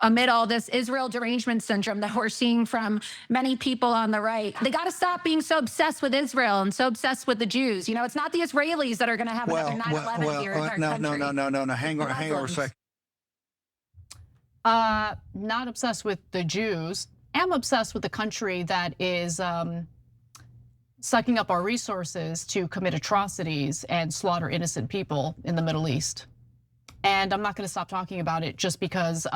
amid all this Israel derangement syndrome that we're seeing from many people on the right. They got to stop being so obsessed with Israel and so obsessed with the Jews. You know, it's not the Israelis that are going to have another 9/11 here in our country. No. Hang on a second. Not obsessed with the Jews. Am obsessed with the country that is sucking up our resources to commit atrocities and slaughter innocent people in the Middle East. And I'm not going to stop talking about it just because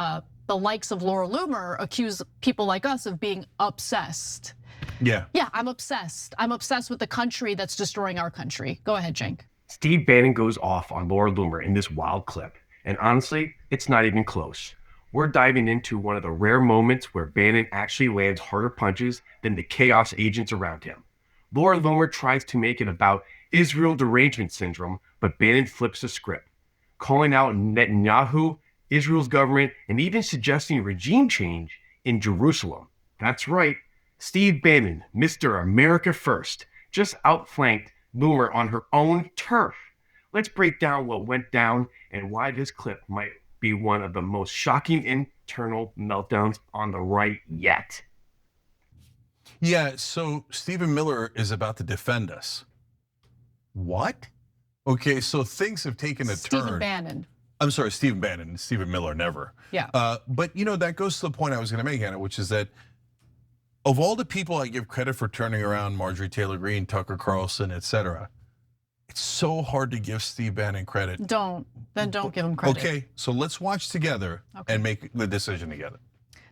the likes of Laura Loomer accuse people like us of being obsessed. Yeah, I'm obsessed. I'm obsessed with the country that's destroying our country. Go ahead, Cenk. Steve Bannon goes off on Laura Loomer in this wild clip. And honestly, it's not even close. We're diving into one of the rare moments where Bannon actually lands harder punches than the chaos agents around him. Laura Loomer tries to make it about Israel derangement syndrome, but Bannon flips the script, calling out Netanyahu, Israel's government, and even suggesting regime change in Jerusalem. That's right, Steve Bannon, Mr. America First, just outflanked Loomer on her own turf. Let's break down what went down and why this clip might be one of the most shocking internal meltdowns on the right yet. Yeah, so Stephen Miller is about to defend us. What? Okay, so things have taken a turn. Stephen Bannon. I'm sorry, Stephen Bannon, Stephen Miller, never. Yeah. But you know, that goes to the point I was gonna make, Anna, which is that of all the people I give credit for turning around Marjorie Taylor Greene, Tucker Carlson, etc., it's so hard to give Steve Bannon credit. Don't give him credit. Okay, so let's watch together and make the decision together.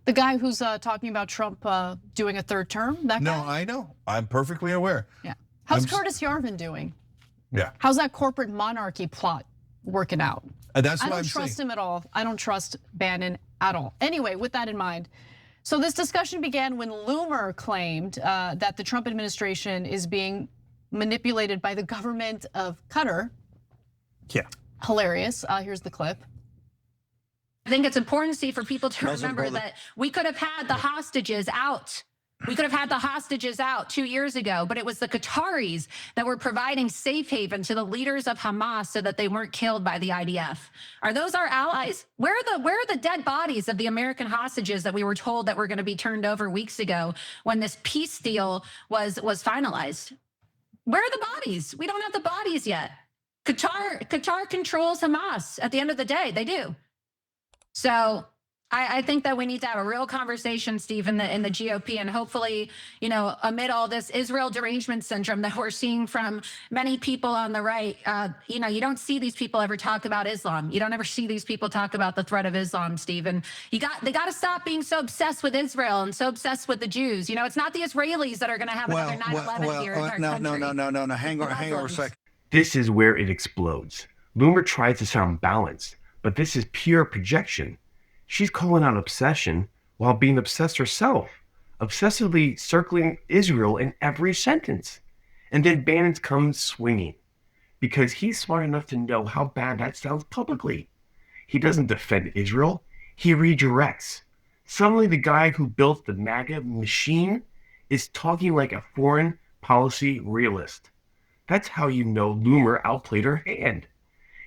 The guy who's talking about Trump doing a third term, that guy? No, I know, I'm perfectly aware. Yeah. How's Curtis Yarvin doing? Yeah. How's that corporate monarchy plot working out? That's what I don't trust him at all. I don't trust Bannon at all. Anyway, with that in mind, so this discussion began when Loomer claimed that the Trump administration is being manipulated by the government of Qatar. Yeah. Hilarious. Here's the clip. I think it's important, Steve, for people to remember that we could have had the hostages out. We could have had the hostages out 2 years ago, but it was the Qataris that were providing safe haven to the leaders of Hamas so that they weren't killed by the IDF. Are those our allies? Where are the dead bodies of the American hostages that we were told that were going to be turned over weeks ago when this peace deal was finalized? Where are the bodies? We don't have the bodies yet. Qatar controls Hamas at the end of the day. They do. So I think that we need to have a real conversation, Steve, in the GOP, and hopefully, you know, amid all this Israel derangement syndrome that we're seeing from many people on the right, you know, you don't see these people ever talk about Islam. You don't ever see these people talk about the threat of Islam, Steve. And they got to stop being so obsessed with Israel and so obsessed with the Jews. You know, it's not the Israelis that are going to have another 9/11 here in our country. No. Hang on a second. This is where it explodes. Loomer tries to sound balanced, but this is pure projection. She's calling out obsession while being obsessed herself, obsessively circling Israel in every sentence. And then Bannon comes swinging because he's smart enough to know how bad that sounds publicly. He doesn't defend Israel, he redirects. Suddenly the guy who built the MAGA machine is talking like a foreign policy realist. That's how you know Loomer outplayed her hand.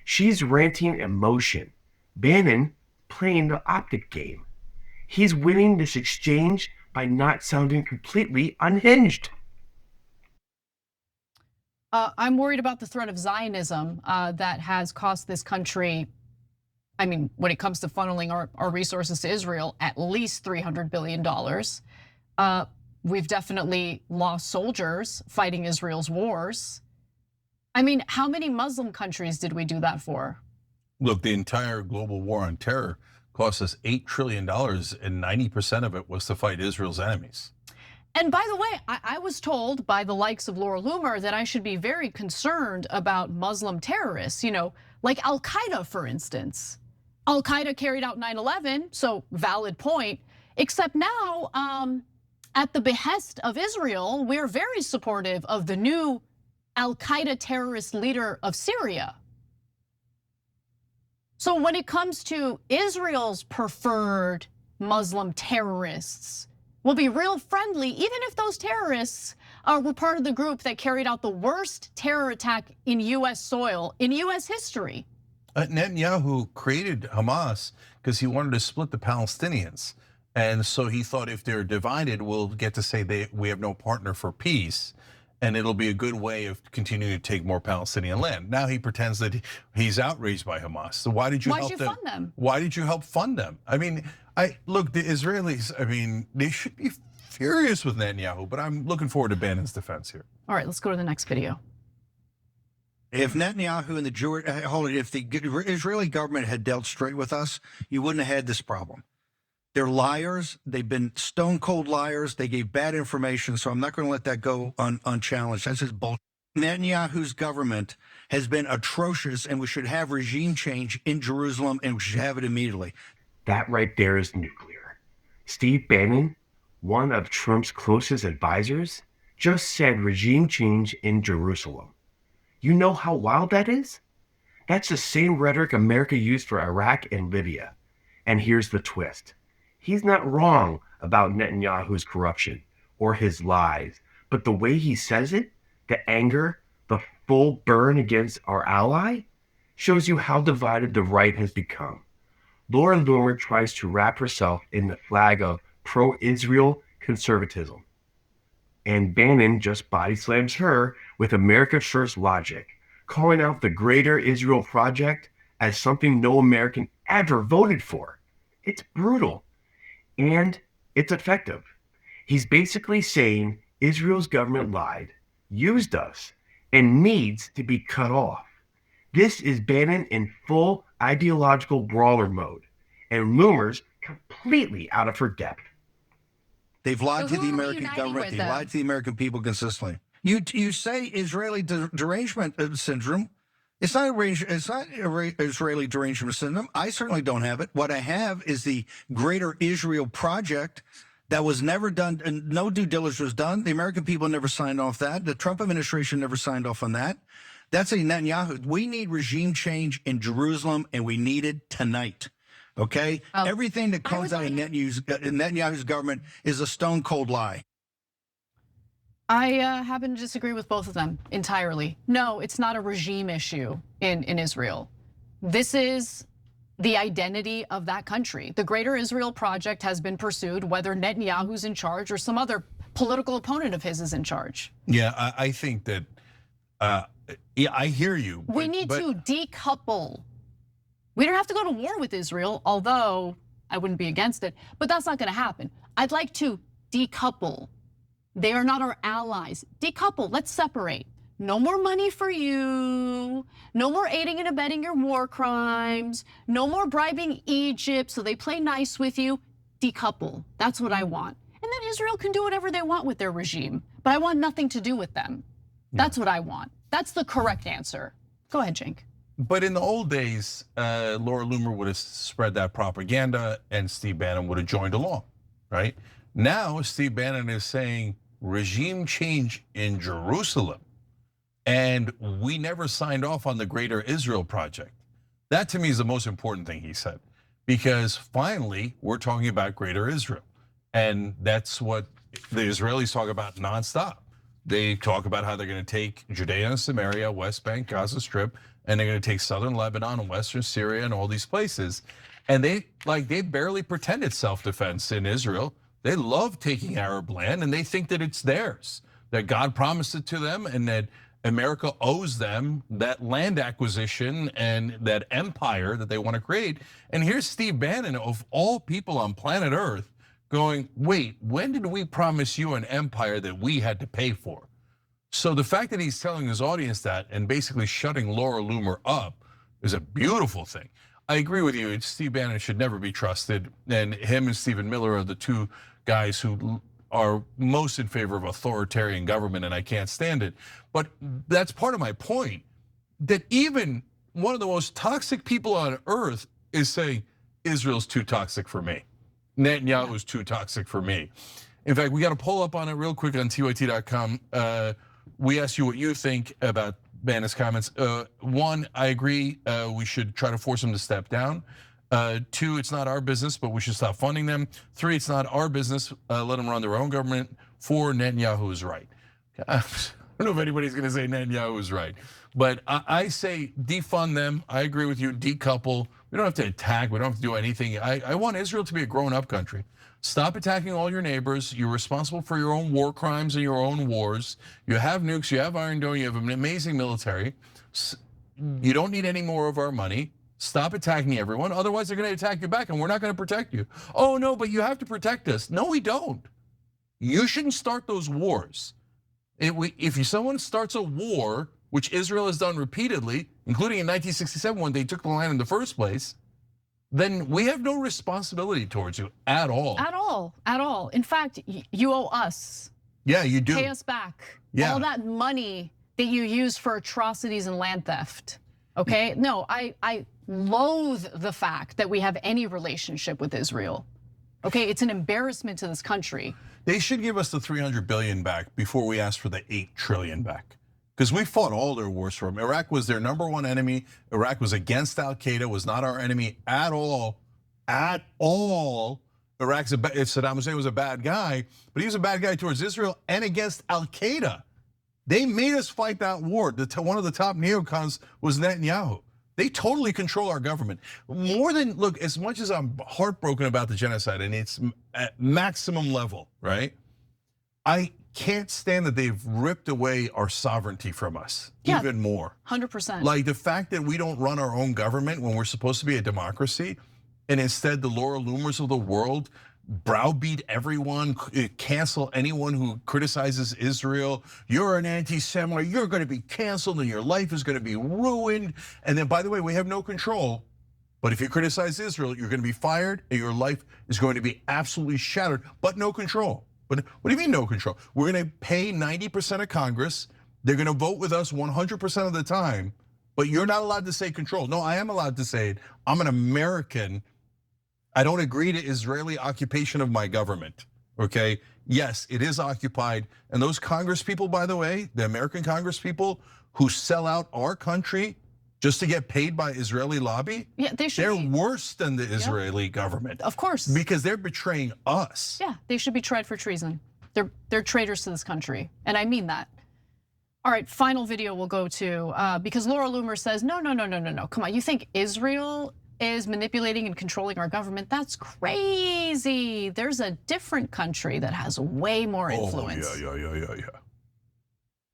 She's ranting emotion. Bannon playing the optic game. He's winning this exchange by not sounding completely unhinged. I'm worried about the threat of Zionism that has cost this country, I mean, when it comes to funneling our resources to Israel, at least $300 billion. We've definitely lost soldiers fighting Israel's wars. I mean, how many Muslim countries did we do that for? Look, the entire global war on terror cost us $8 trillion, and 90% of it was to fight Israel's enemies. And by the way, I was told by the likes of Laura Loomer that I should be very concerned about Muslim terrorists, you know, like Al-Qaeda, for instance. Al-Qaeda carried out 9/11, so valid point, except now, at the behest of Israel, we're very supportive of the new Al-Qaeda terrorist leader of Syria. So when it comes to Israel's preferred Muslim terrorists, we'll be real friendly, even if those terrorists were part of the group that carried out the worst terror attack in US soil, in US history. Netanyahu created Hamas because he wanted to split the Palestinians. And so he thought if they're divided, we'll get to say we have no partner for peace. And it'll be a good way of continuing to take more Palestinian land. Now he pretends that he's outraged by Hamas. So why did you help them? Fund them? Why did you help fund them? I mean, look, the Israelis, I mean, they should be furious with Netanyahu, but I'm looking forward to Bannon's defense here. All right, let's go to the next video. If Netanyahu and if the Israeli government had dealt straight with us, you wouldn't have had this problem. They're liars. They've been stone cold liars. They gave bad information, so I'm not going to let that go unchallenged. That's just bullshit. Netanyahu's government has been atrocious, and we should have regime change in Jerusalem, and we should have it immediately. That right there is nuclear. Steve Bannon, one of Trump's closest advisors, just said regime change in Jerusalem. You know how wild that is? That's the same rhetoric America used for Iraq and Libya. And here's the twist. He's not wrong about Netanyahu's corruption or his lies, but the way he says it, the anger, the full burn against our ally, shows you how divided the right has become. Laura Loomer tries to wrap herself in the flag of pro-Israel conservatism. And Bannon just body slams her with America First logic, calling out the Greater Israel Project as something no American ever voted for. It's brutal. And it's effective. He's basically saying Israel's government lied, used us, and needs to be cut off. This is Bannon in full ideological brawler mode, and Loomer's completely out of her depth. They've lied So to the who are we American uniting government. with, They though? lied to the American people consistently. You say Israeli derangement syndrome. It's not Israeli derangement syndrome. I certainly don't have it. What I have is the Greater Israel Project that was never done, and no due diligence was done. The American people never signed off that. The Trump administration never signed off on that. That's a Netanyahu. We need regime change in Jerusalem, and we need it tonight. Okay? Everything that comes out of Netanyahu's government is a stone cold lie. I happen to disagree with both of them entirely. No, it's not a regime issue in Israel. This is the identity of that country. The Greater Israel Project has been pursued, whether Netanyahu's in charge or some other political opponent of his is in charge. Yeah, I think that, yeah, I hear you. We need to decouple. We don't have to go to war with Israel, although I wouldn't be against it, but that's not gonna happen. I'd like to decouple. They are not our allies. Decouple, let's separate. No more money for you. No more aiding and abetting your war crimes. No more bribing Egypt so they play nice with you. Decouple, that's what I want. And then Israel can do whatever they want with their regime, but I want nothing to do with them. That's what I want. That's the correct answer. Go ahead, Cenk. But in the old days, Laura Loomer would have spread that propaganda and Steve Bannon would have joined along, right? Now, Steve Bannon is saying regime change in Jerusalem, and we never signed off on the Greater Israel Project. That to me is the most important thing he said, because finally we're talking about Greater Israel. And that's what the Israelis talk about nonstop. They talk about how they're gonna take Judea and Samaria, West Bank, Gaza Strip, and they're gonna take southern Lebanon and western Syria and all these places. And they barely pretended self-defense in Israel. They love taking Arab land and they think that it's theirs, that God promised it to them and that America owes them that land acquisition and that empire that they want to create. And here's Steve Bannon, of all people on planet Earth, going, wait, when did we promise you an empire that we had to pay for? So the fact that he's telling his audience that and basically shutting Laura Loomer up is a beautiful thing. I agree with you, Steve Bannon should never be trusted, and him and Stephen Miller are the two guys who are most in favor of authoritarian government, and I can't stand it. But that's part of my point, that even one of the most toxic people on earth is saying, Israel's too toxic for me. Netanyahu is too toxic for me. In fact, we got a poll up on it real quick on TYT.com. We asked you what you think about Bannon's comments. One, I agree, we should try to force him to step down. Two, it's not our business, but we should stop funding them. Three, it's not our business, let them run their own government. Four, Netanyahu is right. I don't know if anybody's gonna say Netanyahu is right, but I say defund them. I agree with you, decouple, We don't have to attack. We don't have to do anything. I want Israel to be a grown-up country. Stop attacking all your neighbors. You're responsible for your own war crimes and your own wars. You have nukes. You have Iron Dome. You have an amazing military. You don't need any more of our money. Stop attacking everyone. Otherwise, they're going to attack you back, and we're not going to protect you. Oh, no, but you have to protect us. No, we don't. You shouldn't start those wars. If someone starts a war, which Israel has done repeatedly, including in 1967 when they took the land in the first place, then we have no responsibility towards you at all. At all, at all. In fact, you owe us. Yeah, you do. Pay us back. Yeah. All that money that you use for atrocities and land theft. Okay, no, I loathe the fact that we have any relationship with Israel. Okay, it's an embarrassment to this country. They should give us the 300 billion back before we ask for the 8 trillion back. Because we fought all their wars for them. Iraq was their #1 enemy. Iraq was against Al Qaeda, was not our enemy at all. At all. Saddam Hussein was a bad guy, but he was a bad guy towards Israel and against Al Qaeda. They made us fight that war. One of the top neocons was Netanyahu. They totally control our government. Look, as much as I'm heartbroken about the genocide, and it's at maximum level, right? I can't stand that they've ripped away our sovereignty from us, even more. 100%. Like the fact that we don't run our own government when we're supposed to be a democracy, and instead the Laura Loomers of the world browbeat everyone, cancel anyone who criticizes Israel. You're an anti-Semite, you're going to be canceled and your life is going to be ruined. And then, by the way, we have no control. But if you criticize Israel, you're going to be fired and your life is going to be absolutely shattered, but no control. But what do you mean no control? We're going to pay 90% of Congress. They're going to vote with us 100% of the time, but you're not allowed to say control. No, I am allowed to say it. I'm an American. I don't agree to Israeli occupation of my government, okay? Yes, it is occupied. And those Congress people, by the way, the American Congress people who sell out our country just to get paid by Israeli lobby, yeah, they're worse than the Israeli government. Of course. Because they're betraying us. Yeah, they should be tried for treason. They're traitors to this country, and I mean that. All right, final video we'll go to, because Laura Loomer says, no, come on, you think Israel is manipulating and controlling our government? That's crazy. There's a different country that has way more influence. Oh, yeah.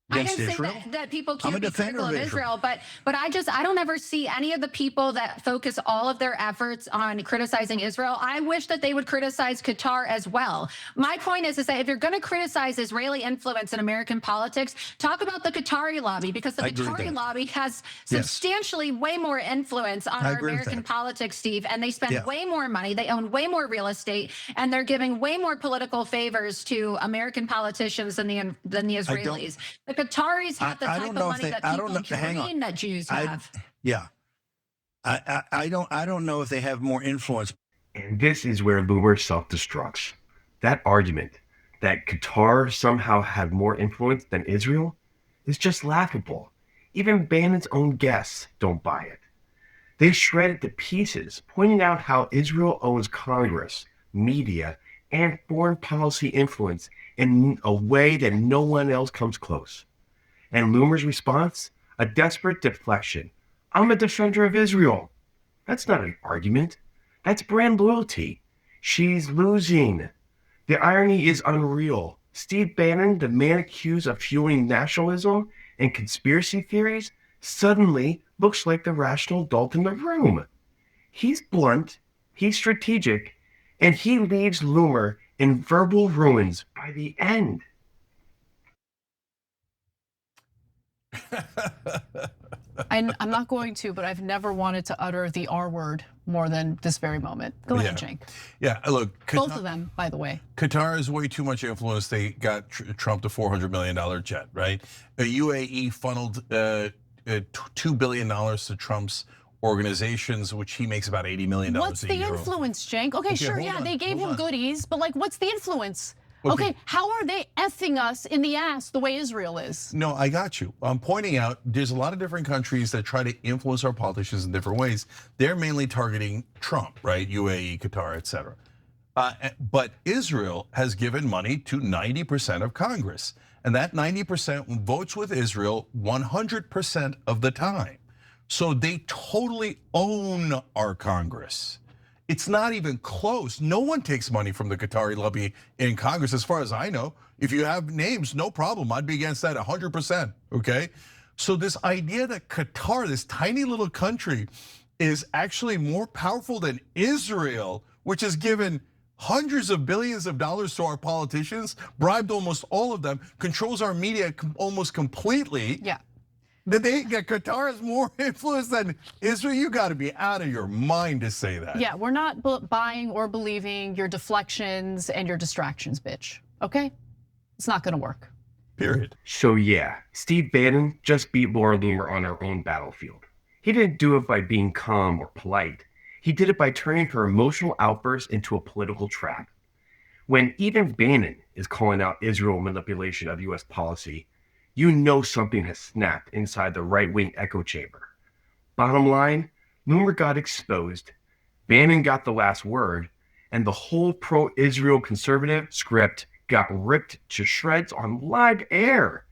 I didn't say Israel? that people I'm can't a be defender critical of of Israel, but I don't ever see any of the people that focus all of their efforts on criticizing Israel. I wish that they would criticize Qatar as well. My point is that if you're going to criticize Israeli influence in American politics, talk about the Qatari lobby, because the Qatari lobby has substantially way more influence on our American politics, Steve, and they spend way more money, they own way more real estate, and they're giving way more political favors to American politicians than the Israelis. The Qataris have the type of money that people dream that Jews have. I don't know if they have more influence. And this is where Loomer self-destructs. That argument that Qatar somehow had more influence than Israel is just laughable. Even Bannon's own guests don't buy it. They shred it to pieces, pointing out how Israel owns Congress, media, and foreign policy influence in a way that no one else comes close. And Loomer's response? A desperate deflection. I'm a defender of Israel. That's not an argument. That's brand loyalty. She's losing. The irony is unreal. Steve Bannon, the man accused of fueling nationalism and conspiracy theories, suddenly looks like the rational adult in the room. He's blunt, he's strategic, and he leaves Loomer in verbal ruins by the end. I'm not going to, but I've never wanted to utter the R word more than this very moment. Go ahead, Cenk. Yeah, look. Both of them, by the way. Qatar has way too much influence. They got Trump a $400 million jet, right? UAE funneled $2 billion to Trump's organizations, which he makes about $80 million a year. What's the influence, Cenk? Okay, sure, yeah, they gave him goodies, but like, what's the influence? Okay, how are they effing us in the ass the way Israel is? No, I got you. I'm pointing out there's a lot of different countries that try to influence our politicians in different ways. They're mainly targeting Trump, right? UAE, Qatar, etc. But Israel has given money to 90% of Congress. And that 90% votes with Israel 100% of the time. So they totally own our Congress. It's not even close. No one takes money from the Qatari lobby in Congress, as far as I know. If you have names, no problem. I'd be against that 100%, okay? So this idea that Qatar, this tiny little country, is actually more powerful than Israel, which has given hundreds of billions of dollars to our politicians, bribed almost all of them, controls our media almost completely. Yeah. That Qatar has more influence than Israel. You got to be out of your mind to say that. Yeah, we're not buying or believing your deflections and your distractions, bitch. Okay? It's not going to work. Period. So yeah, Steve Bannon just beat Laura Loomer on her own battlefield. He didn't do it by being calm or polite. He did it by turning her emotional outburst into a political trap. When even Bannon is calling out Israel manipulation of US policy, you know something has snapped inside the right-wing echo chamber. Bottom line, Loomer got exposed, Bannon got the last word, and the whole pro-Israel conservative script got ripped to shreds on live air.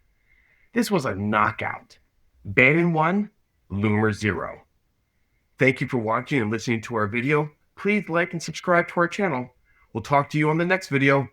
This was a knockout. Bannon won, Loomer 0. Thank you for watching and listening to our video. Please like and subscribe to our channel. We'll talk to you on the next video.